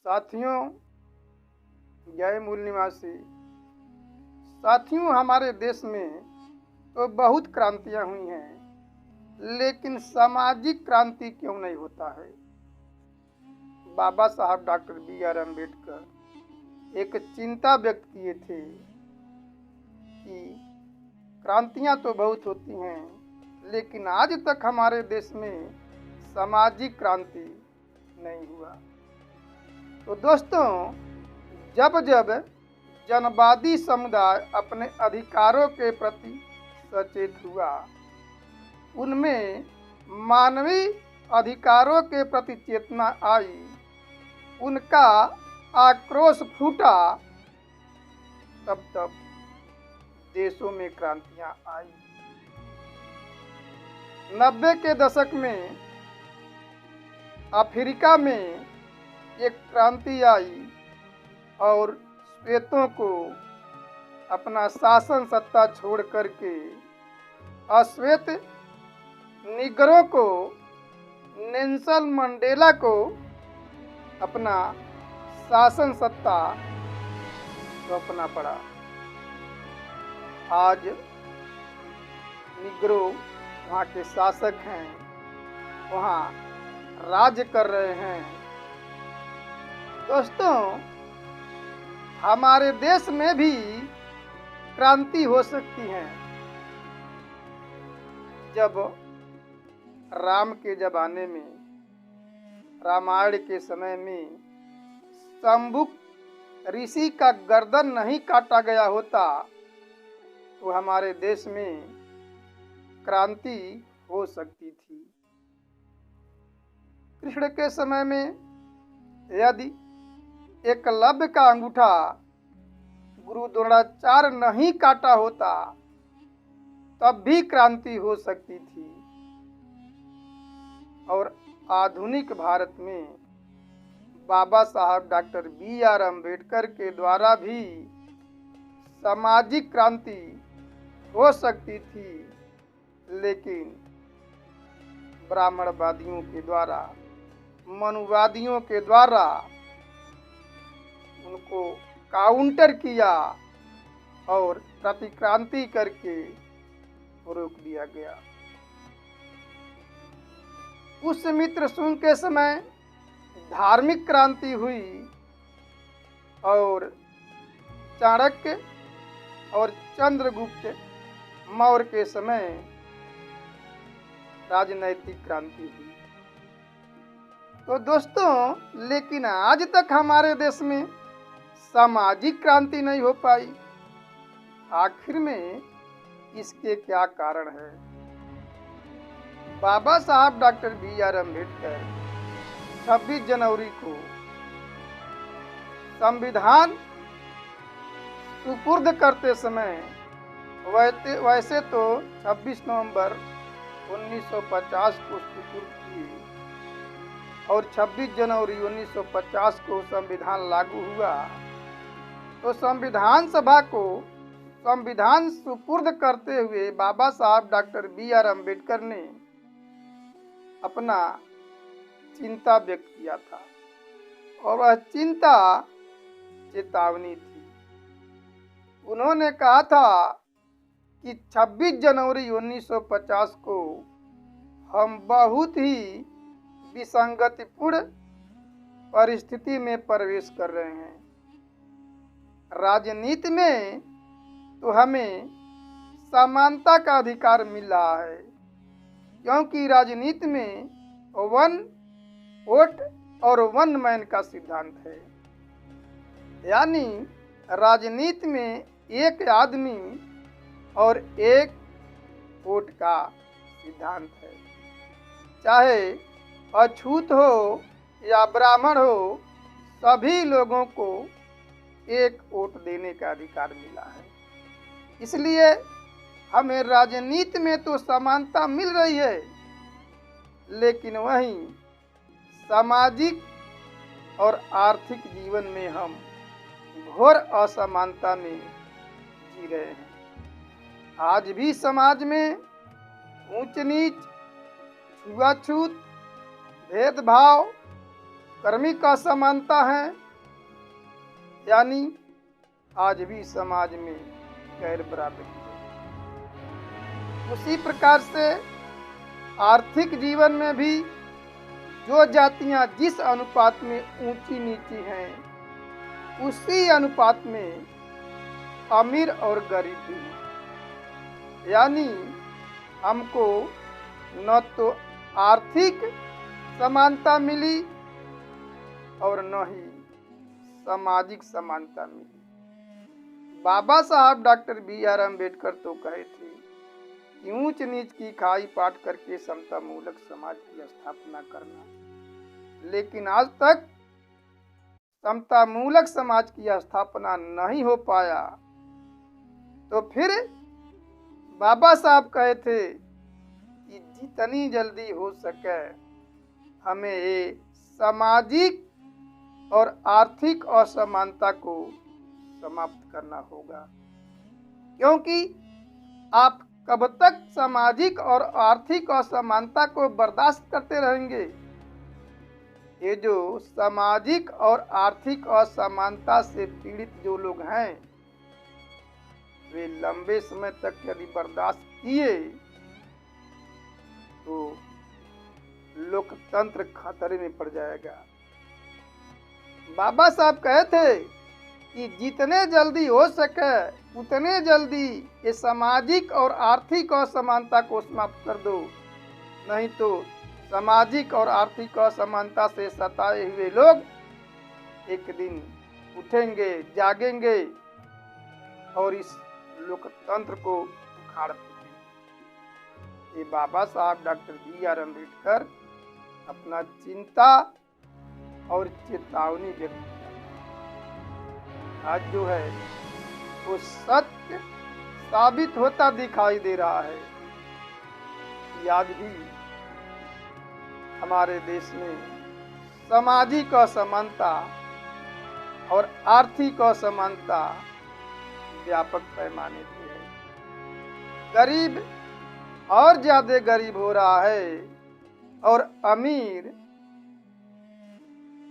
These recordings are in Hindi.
साथियों, जय मूल निवासी साथियों, हमारे देश में तो बहुत क्रांतियां हुई हैं, लेकिन सामाजिक क्रांति क्यों नहीं होता है। बाबा साहब डॉक्टर B.R. अम्बेडकर एक चिंता व्यक्त किए थे कि क्रांतियां तो बहुत होती हैं, लेकिन आज तक हमारे देश में सामाजिक क्रांति नहीं हुआ। तो दोस्तों, जब जब जनवादी समुदाय अपने अधिकारों के प्रति सचेत हुआ, उनमें मानवीय अधिकारों के प्रति चेतना आई, उनका आक्रोश फूटा, तब देशों में क्रांतियां आई। 90 के दशक में अफ्रीका में एक क्रांति आई और श्वेतों को अपना शासन सत्ता छोड़ करके अश्वेत निगरों को, नेल्सन मंडेला को अपना शासन सत्ता सौंपना पड़ा। आज निगरो वहाँ के शासक हैं, वहाँ राज कर रहे हैं। दोस्तों, हमारे देश में भी क्रांति हो सकती है। जब राम के जमाने में, रामायण के समय में शंभुक ऋषि का गर्दन नहीं काटा गया होता तो हमारे देश में क्रांति हो सकती थी। कृष्ण के समय में यदि एकलव्य का अंगूठा गुरु द्रोणाचार्य नहीं काटा होता तब भी क्रांति हो सकती थी। और आधुनिक भारत में बाबा साहब डॉक्टर B.R. अम्बेडकर के द्वारा भी सामाजिक क्रांति हो सकती थी, लेकिन ब्राह्मणवादियों के द्वारा, मनुवादियों के द्वारा उनको काउंटर किया और प्रतिक्रांति करके रोक दिया गया। पुष्यमित्र शुंग के समय धार्मिक क्रांति हुई और चाणक्य और चंद्रगुप्त मौर्य के समय राजनैतिक क्रांति हुई। तो दोस्तों, लेकिन आज तक हमारे देश में सामाजिक क्रांति नहीं हो पाई। आखिर में इसके क्या कारण है? बाबा साहब डॉक्टर B.R. अम्बेडकर 26 जनवरी को संविधान सुपुर्द करते समय वैसे तो 26 नवंबर 1950 को सुपुर्द किए और 26 जनवरी 1950 को संविधान लागू हुआ। तो संविधान सभा को संविधान सुपुर्द करते हुए बाबा साहब डॉक्टर B.R. अम्बेडकर ने अपना चिंता व्यक्त किया था और वह चिंता चेतावनी थी। उन्होंने कहा था कि 26 जनवरी 1950 को हम बहुत ही विसंगतिपूर्ण परिस्थिति में प्रवेश कर रहे हैं। राजनीति में तो हमें समानता का अधिकार मिल रहा है, क्योंकि राजनीति में वन वोट और वन मैन का सिद्धांत है। यानी राजनीति में एक आदमी और एक वोट का सिद्धांत है। चाहे अछूत हो या ब्राह्मण हो, सभी लोगों को एक वोट देने का अधिकार मिला है। इसलिए हमें राजनीति में तो समानता मिल रही है, लेकिन वहीं सामाजिक और आर्थिक जीवन में हम घोर असमानता में जी रहे हैं। आज भी समाज में ऊंच नीच, छुआछूत, भेदभाव, कर्मिक असमानता है, यानी आज भी समाज में गैर बराबरी है। उसी प्रकार से आर्थिक जीवन में भी जो जातियां जिस अनुपात में ऊंची नीची हैं, उसी अनुपात में अमीर और गरीब भी हैं। यानी हमको न तो आर्थिक समानता मिली और न ही सामाजिक समानता मिली। बाबा साहब डॉक्टर बी.आर. अम्बेडकर तो कहे थे कि ऊंच नीच की खाई पाट करके समता मूलक समाज की स्थापना करना, लेकिन आज तक समता मूलक समाज की स्थापना नहीं हो पाया। तो फिर बाबा साहब कहे थे कि जितनी जल्दी हो सके हमें ये सामाजिक और आर्थिक असमानता को समाप्त करना होगा, क्योंकि आप कब तक सामाजिक और आर्थिक असमानता को बर्दाश्त करते रहेंगे। ये जो सामाजिक और आर्थिक असमानता से पीड़ित जो लोग हैं, वे लंबे समय तक यदि बर्दाश्त किए तो लोकतंत्र खतरे में पड़ जाएगा। बाबा साहब कहे थे कि जितने जल्दी हो सके उतने जल्दी ये सामाजिक और आर्थिक असमानता को समाप्त कर दो, नहीं तो सामाजिक और आर्थिक असमानता से सताए हुए लोग एक दिन उठेंगे, जागेंगे और इस लोकतंत्र को उखाड़ देंगे। ये बाबा साहब डॉक्टर बी.आर. अम्बेडकर अपना चिंता और चेतावनी व्यक्त किया। आज जो है वो सत्य साबित होता दिखाई दे रहा है कि आज भी हमारे देश में सामाजिक असमानता और आर्थिक असमानता व्यापक पैमाने पे है। गरीब और ज्यादा गरीब हो रहा है और अमीर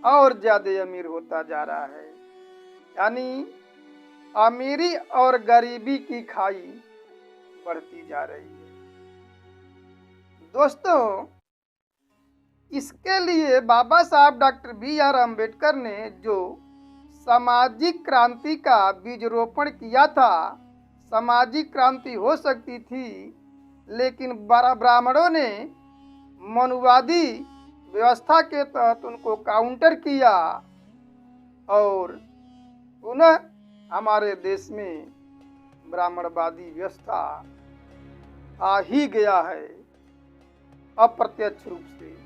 और ज्यादा अमीर होता जा रहा है, यानी अमीरी और गरीबी की खाई बढ़ती जा रही है। दोस्तों, इसके लिए बाबा साहब डॉक्टर बी.आर. अम्बेडकर ने जो सामाजिक क्रांति का बीज रोपण किया था, सामाजिक क्रांति हो सकती थी, लेकिन ब्राह्मणों ने मनुवादी व्यवस्था के तहत उनको काउंटर किया और पुनः हमारे देश में ब्राह्मणवादी व्यवस्था आ ही गया है अप्रत्यक्ष रूप से।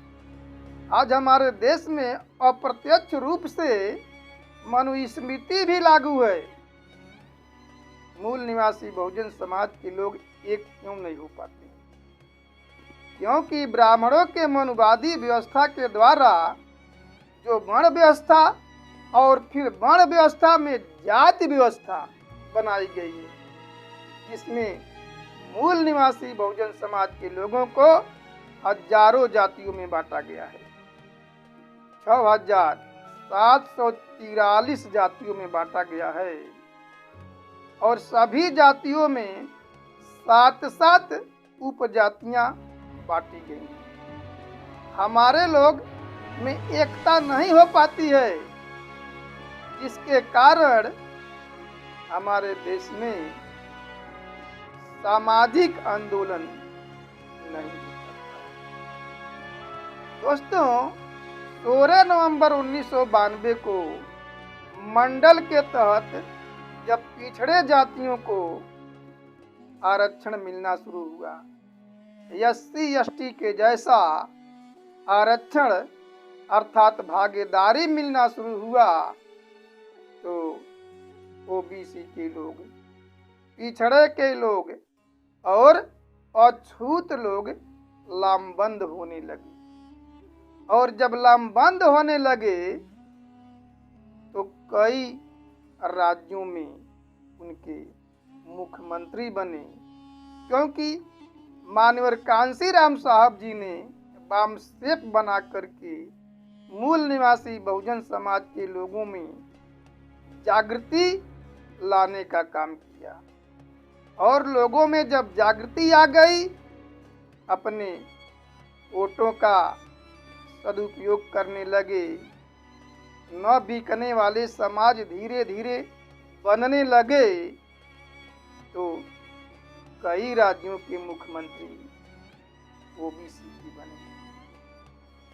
आज हमारे देश में अप्रत्यक्ष रूप से मनुस्मृति भी लागू है। मूल निवासी बहुजन समाज के लोग एक क्यों नहीं हो पाते? क्योंकि ब्राह्मणों के मनुवादी व्यवस्था के द्वारा जो वर्ण व्यवस्था और फिर वर्ण व्यवस्था में जाति व्यवस्था बनाई गई है, जिसमें मूल निवासी बहुजन समाज के लोगों को हजारों जातियों में बांटा गया है। 6,743 जातियों में बांटा गया है और सभी जातियों में 7-7 उपजातियां बांटी गई। हमारे लोग में एकता नहीं हो पाती है, जिसके कारण हमारे देश में सामाजिक आंदोलन नहीं हो सकता। दोस्तों, 16 नवंबर 1992 को मंडल के तहत जब पिछड़े जातियों को आरक्षण मिलना शुरू हुआ, SC/ST के जैसा आरक्षण अर्थात भागीदारी मिलना शुरू हुआ, तो OBC के लोग, पिछड़े के लोग और अछूत लोग लामबंद होने लगे। और जब लामबंद होने लगे तो कई राज्यों में उनके मुख्यमंत्री बने, क्योंकि मान्यवर कांशीराम साहब जी ने बाम सेप बना करके मूल निवासी बहुजन समाज के लोगों में जागृति लाने का काम किया। और लोगों में जब जागृति आ गई, अपने वोटों का सदुपयोग करने लगे, न बिकने वाले समाज धीरे धीरे बनने लगे, तो कई राज्यों के मुख्यमंत्री ओबीसी के बने।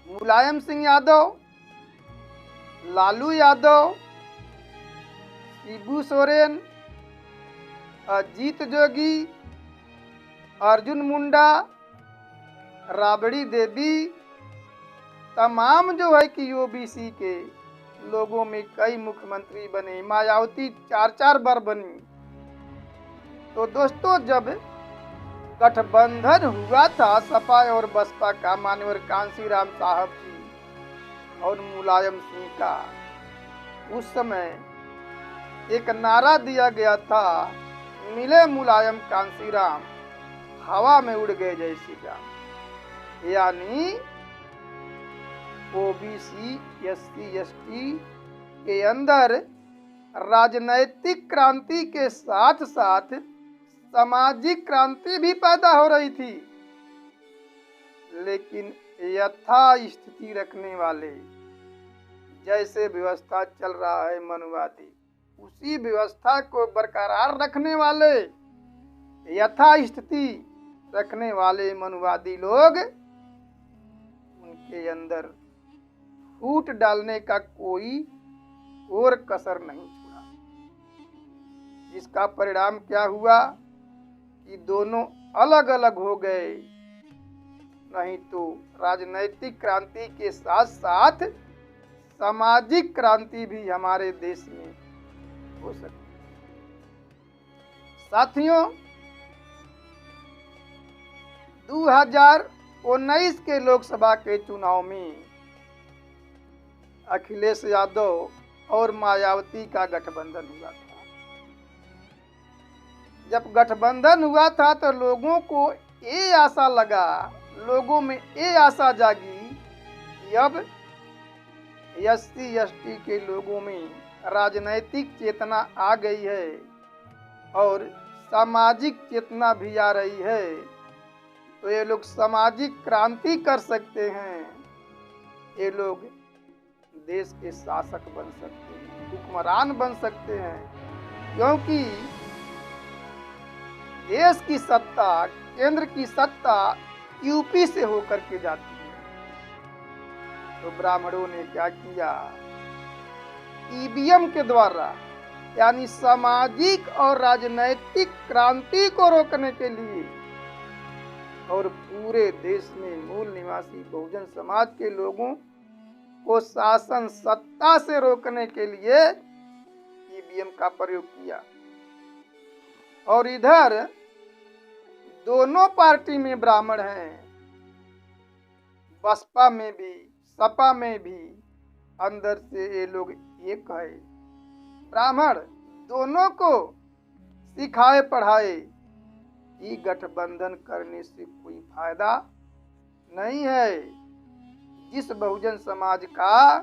मुलायम सिंह यादव, लालू यादव, शिबू सोरेन, अजीत जोगी, अर्जुन मुंडा, राबड़ी देवी, तमाम जो है कि ओबीसी के लोगों में कई मुख्यमंत्री बने। मायावती 4-4 बार बनी। तो दोस्तों, जब गठबंधन हुआ था सपा और बसपा का, मान्यवर कांशीराम साहब जी और मुलायम सिंह का, उस समय एक नारा दिया गया था, मिले मुलायम कांशीराम, हवा में उड़ गए जय श्री राम। यानी ओबीसी, एससी, एसटी के अंदर राजनैतिक क्रांति के साथ साथ सामाजिक क्रांति भी पैदा हो रही थी। लेकिन यथा स्थिति रखने वाले, जैसे व्यवस्था चल रहा है मनुवादी, उसी व्यवस्था को बरकरार रखने वाले, यथा स्थिति रखने वाले मनुवादी लोग, उनके अंदर फूट डालने का कोई और कसर नहीं छोड़ा। जिसका परिणाम क्या हुआ कि दोनों अलग अलग हो गए। नहीं तो राजनैतिक क्रांति के साथ साथ सामाजिक क्रांति भी हमारे देश में हो सकती है। साथियों, 2019 के लोकसभा के चुनाव में अखिलेश यादव और मायावती का गठबंधन हुआ था। जब गठबंधन हुआ था तो लोगों को ये आशा लगा, लोगों में ये आशा जागी कि अब एससी एसटी के लोगों में राजनैतिक चेतना आ गई है और सामाजिक चेतना भी आ रही है, तो ये लोग सामाजिक क्रांति कर सकते हैं, ये लोग देश के शासक बन सकते हैं, हुक्मरान बन सकते हैं। क्योंकि देश की सत्ता, केंद्र की सत्ता यूपी से होकर के जाती है। तो ब्राह्मणों ने क्या किया, ईवीएम के द्वारा, यानी सामाजिक और राजनैतिक क्रांति को रोकने के लिए और पूरे देश में मूल निवासी बहुजन समाज के लोगों को शासन सत्ता से रोकने के लिए ईवीएम का प्रयोग किया। और इधर दोनों पार्टी में ब्राह्मण हैं, बसपा में भी सपा में भी अंदर से ये लोग एक है। ब्राह्मण दोनों को सिखाए पढ़ाए कि गठबंधन करने से कोई फायदा नहीं है। जिस बहुजन समाज का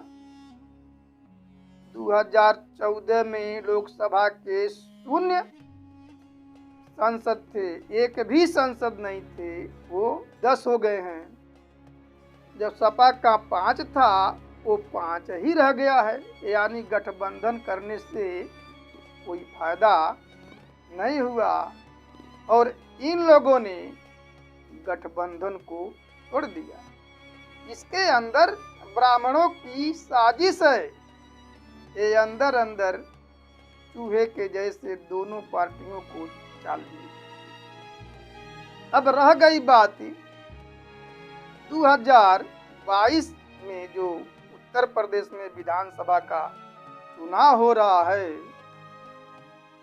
2014 में लोकसभा के 0 सांसद थे, एक भी सांसद नहीं थे, वो 10 हो गए हैं। जब सपा का 5 था, वो 5 ही रह गया है। यानी गठबंधन करने से कोई फायदा नहीं हुआ और इन लोगों ने गठबंधन को तोड़ दिया। इसके अंदर ब्राह्मणों की साजिश है। ये अंदर अंदर चूहे के जैसे दोनों पार्टियों को चाल दी। अब रह गई बात 2022 में जो उत्तर प्रदेश में विधानसभा का चुनाव हो रहा है,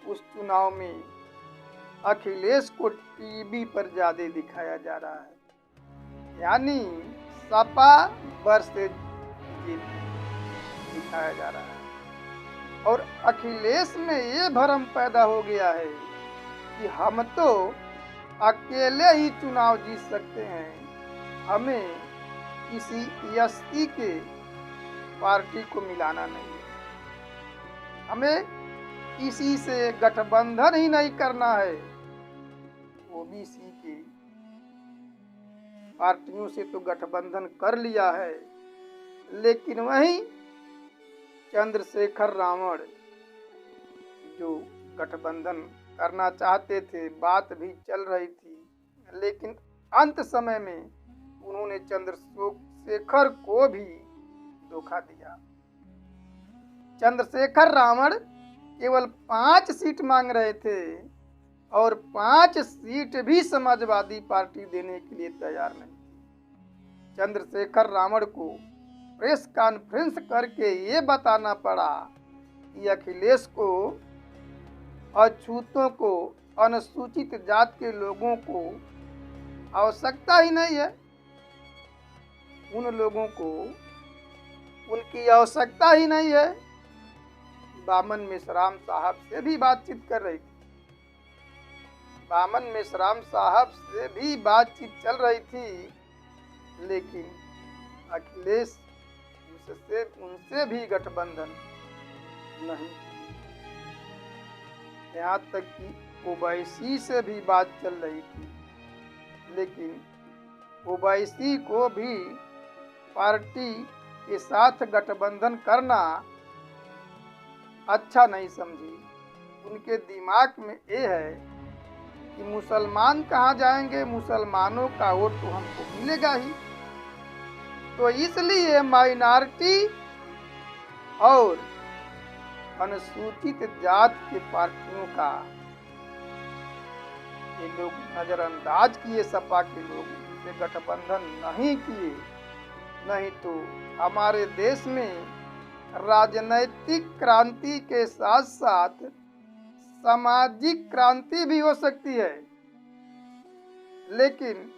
उस चुनाव में अखिलेश को टीवी पर ज्यादा दिखाया जा रहा है। यानी सपा वर्सेस दिखाया जा रहा है और अखिलेश में ये भ्रम पैदा हो गया है कि हम तो अकेले ही चुनाव जीत सकते हैं। हमें किसी यस्ती के पार्टी को मिलाना नहीं है, हमें किसी से गठबंधन ही नहीं करना है। ओबीसी की पार्टियों से तो गठबंधन कर लिया है, लेकिन वहीं चंद्रशेखर रावण जो गठबंधन करना चाहते थे, बात भी चल रही थी, लेकिन अंत समय में उन्होंने चंद्रशेखर को भी धोखा दिया। चंद्रशेखर रावण केवल 5 सीट मांग रहे थे और 5 सीट भी समाजवादी पार्टी देने के लिए तैयार नहीं थी। चंद्रशेखर रावण को प्रेस कॉन्फ्रेंस करके ये बताना पड़ा कि अखिलेश को, अछूतों को, अनुसूचित जात के लोगों को आवश्यकता ही नहीं है। उन लोगों को उनकी आवश्यकता ही नहीं है। बामन मेश्राम साहब से भी बातचीत कर रही थी, बामन मेश्राम साहब से भी बातचीत चल रही थी, लेकिन अखिलेश उनसे भी गठबंधन नहीं। यहाँ तक कि ओवैसी से भी बात चल रही थी, लेकिन ओवैसी को भी पार्टी के साथ गठबंधन करना अच्छा नहीं समझी। उनके दिमाग में ये है कि मुसलमान कहाँ जाएंगे, मुसलमानों का वोट तो हमको मिलेगा ही। तो इसलिए माइनॉरिटी और अनुसूचित जात के पार्टियों का ये लोग नजरअंदाज किए, सपा के लोग से गठबंधन नहीं किए। नहीं तो हमारे देश में राजनैतिक क्रांति के साथ साथ सामाजिक क्रांति भी हो सकती है, लेकिन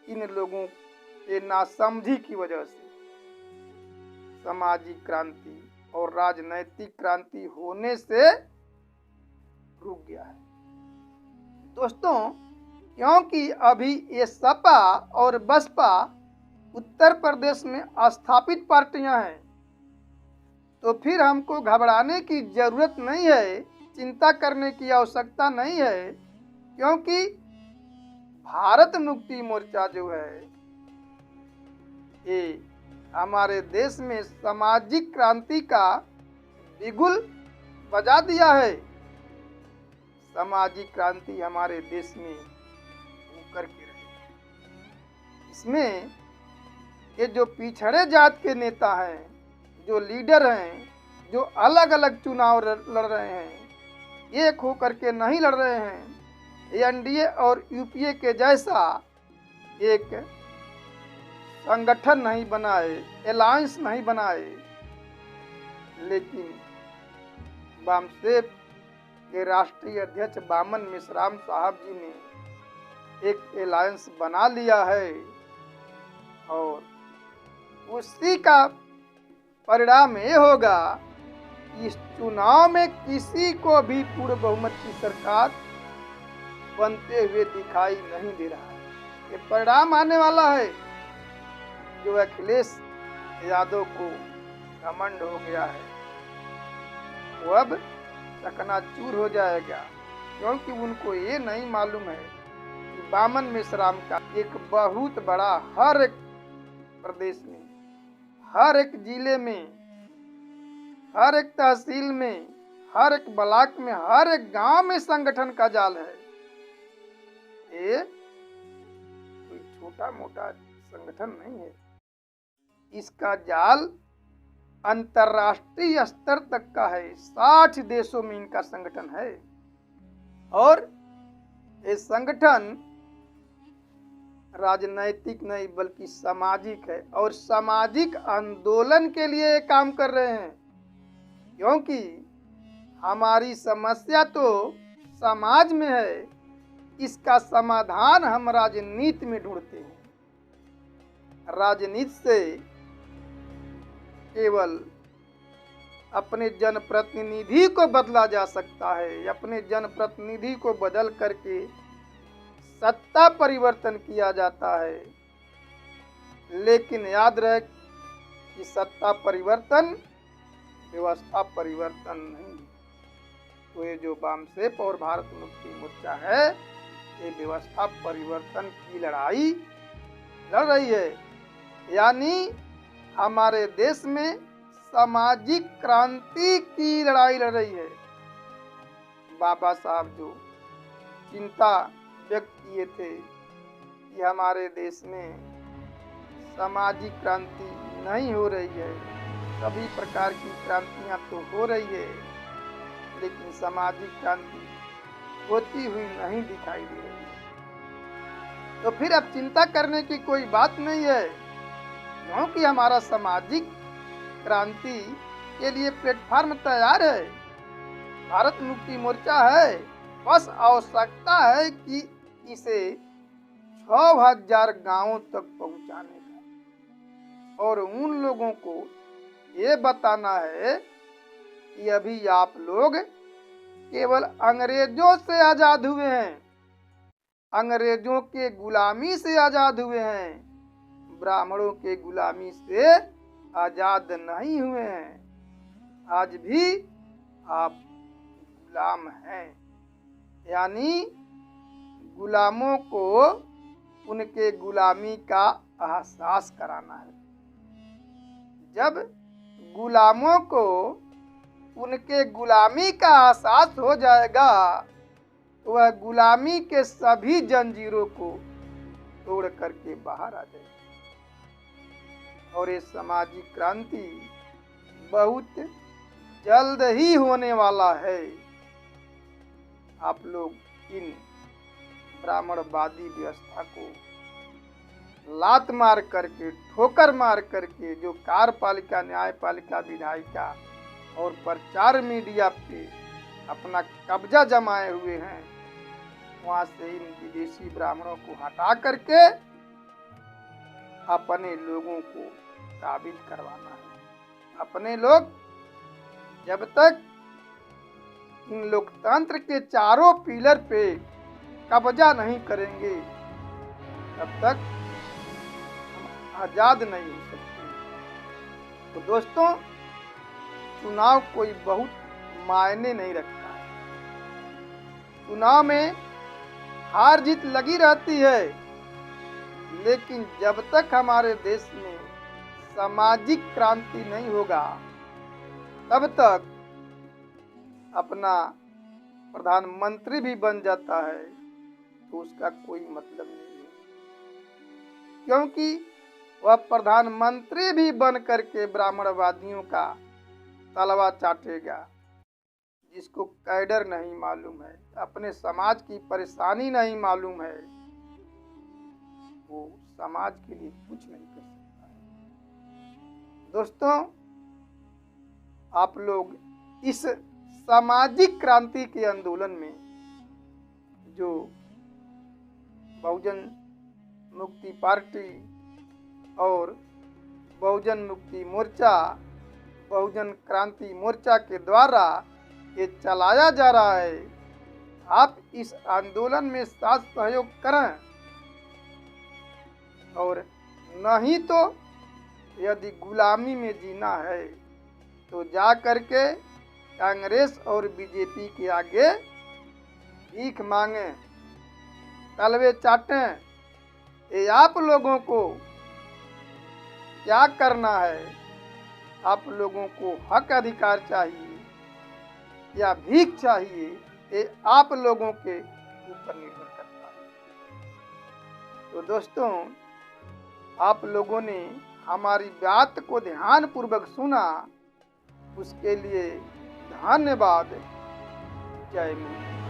इन लोगों के नासमझी की वजह से सामाजिक क्रांति और राजनैतिक क्रांति होने से रुक गया है। दोस्तों, क्योंकि अभी ये सपा और बसपा उत्तर प्रदेश में स्थापित पार्टियां हैं, तो फिर हमको घबराने की जरूरत नहीं है, चिंता करने की आवश्यकता नहीं है, क्योंकि भारत मुक्ति मोर्चा जो है ये हमारे देश में सामाजिक क्रांति का बिगुल बजा दिया है। सामाजिक क्रांति हमारे देश में उकर के रहे। इसमें ये जो पिछड़े जात के नेता हैं, जो लीडर हैं, जो अलग अलग चुनाव लड़ रहे हैं, एक होकर के नहीं लड़ रहे हैं, एनडीए और यूपीए के जैसा एक संगठन नहीं बनाए, अलायंस नहीं बनाए, लेकिन वामसेप के राष्ट्रीय अध्यक्ष बामन मेश्राम साहब जी ने एक अलायंस बना लिया है और उसी का परिणाम ये होगा कि इस चुनाव में किसी को भी पूर्ण बहुमत की सरकार बनते हुए दिखाई नहीं दे रहा है। ये परिणाम आने वाला है। जो अखिलेश यादव को घमंड हो गया है वो अब चकनाचूर हो जाएगा, क्योंकि उनको ये नहीं मालूम है कि बामन मेश्राम का एक बहुत बड़ा हर एक प्रदेश में, हर एक जिले में, हर एक तहसील में, हर एक ब्लॉक में, हर एक गांव में संगठन का जाल है। ये कोई छोटा मोटा संगठन नहीं है। इसका जाल अंतर्राष्ट्रीय स्तर तक का है। 60 देशों में इनका संगठन है और ये संगठन राजनैतिक नहीं बल्कि सामाजिक है और सामाजिक आंदोलन के लिए ये काम कर रहे हैं, क्योंकि हमारी समस्या तो समाज में है, इसका समाधान हम राजनीति में ढूंढते हैं। राजनीति से केवल अपने जनप्रतिनिधि को बदला जा सकता है। अपने जनप्रतिनिधि को बदल करके सत्ता परिवर्तन किया जाता है, लेकिन याद रहे कि सत्ता परिवर्तन व्यवस्था परिवर्तन नहीं। तो ये जो वामसेप और भारत मुक्ति मोर्चा है, ये व्यवस्था परिवर्तन की लड़ाई लड़ रही है। यानी हमारे देश में सामाजिक क्रांति की लड़ाई लड़ रही है। बाबा साहब जो चिंता व्यक्त किए थे कि हमारे देश में सामाजिक क्रांति नहीं हो रही है, सभी प्रकार की क्रांतियां तो हो रही है, लेकिन सामाजिक क्रांति होती हुई नहीं दिखाई दे रही है। तो फिर अब चिंता करने की कोई बात नहीं है, क्योंकि हमारा सामाजिक क्रांति के लिए प्लेटफॉर्म तैयार है, भारत मुक्ति मोर्चा है। बस आवश्यकता है कि इसे 6000 गांवों तक पहुंचाने का, और उन लोगों को ये बताना है कि अभी आप लोग केवल अंग्रेजों से आजाद हुए हैं, अंग्रेजों के गुलामी से आजाद हुए हैं, ब्राह्मणों के गुलामी से आजाद नहीं हुए हैं। आज भी आप गुलाम हैं। यानी गुलामों को उनके गुलामी का एहसास कराना है। जब गुलामों को उनके गुलामी का एहसास हो जाएगा, तो वह गुलामी के सभी जंजीरों को तोड़ करके बाहर आ जाएगा। और ये सामाजिक क्रांति बहुत जल्द ही होने वाला है। आप लोग इन ब्राह्मणवादी व्यवस्था को लात मार करके, ठोकर मार करके, जो कार्यपालिका, न्यायपालिका, विधायिका और प्रचार मीडिया पे अपना कब्जा जमाए हुए हैं, वहां से इन विदेशी ब्राह्मणों को हटा करके अपने लोगों को साबित करवाना है। अपने लोग जब तक इन लोकतंत्र के चारों पिलर पे कब्जा नहीं करेंगे, तब तक हम आजाद नहीं हो सकते। तो दोस्तों, चुनाव कोई बहुत मायने नहीं रखता है। चुनाव में हार जीत लगी रहती है, लेकिन जब तक हमारे देश में सामाजिक क्रांति नहीं होगा, तब तक अपना प्रधानमंत्री भी बन जाता है तो उसका कोई मतलब नहीं है, क्योंकि वह प्रधानमंत्री भी बन करके ब्राह्मणवादियों का तलवा चाटेगा। जिसको कैडर नहीं मालूम है, अपने समाज की परेशानी नहीं मालूम है, वो समाज के लिए कुछ नहीं कर सकता है। दोस्तों, आप लोग इस सामाजिक क्रांति के आंदोलन में जो बहुजन मुक्ति पार्टी और बहुजन मुक्ति मोर्चा, बहुजन क्रांति मोर्चा के द्वारा ये चलाया जा रहा है, आप इस आंदोलन में साथ सहयोग करें। और नहीं तो यदि गुलामी में जीना है तो जा करके कांग्रेस और बीजेपी के आगे भीख मांगे, तलवे चाटें। ये आप लोगों को क्या करना है? आप लोगों को हक अधिकार चाहिए या भीख चाहिए, ये आप लोगों के ऊपर निर्भर करता है। तो दोस्तों, आप लोगों ने हमारी बात को ध्यानपूर्वक सुना, उसके लिए धन्यवाद। जय हिंद।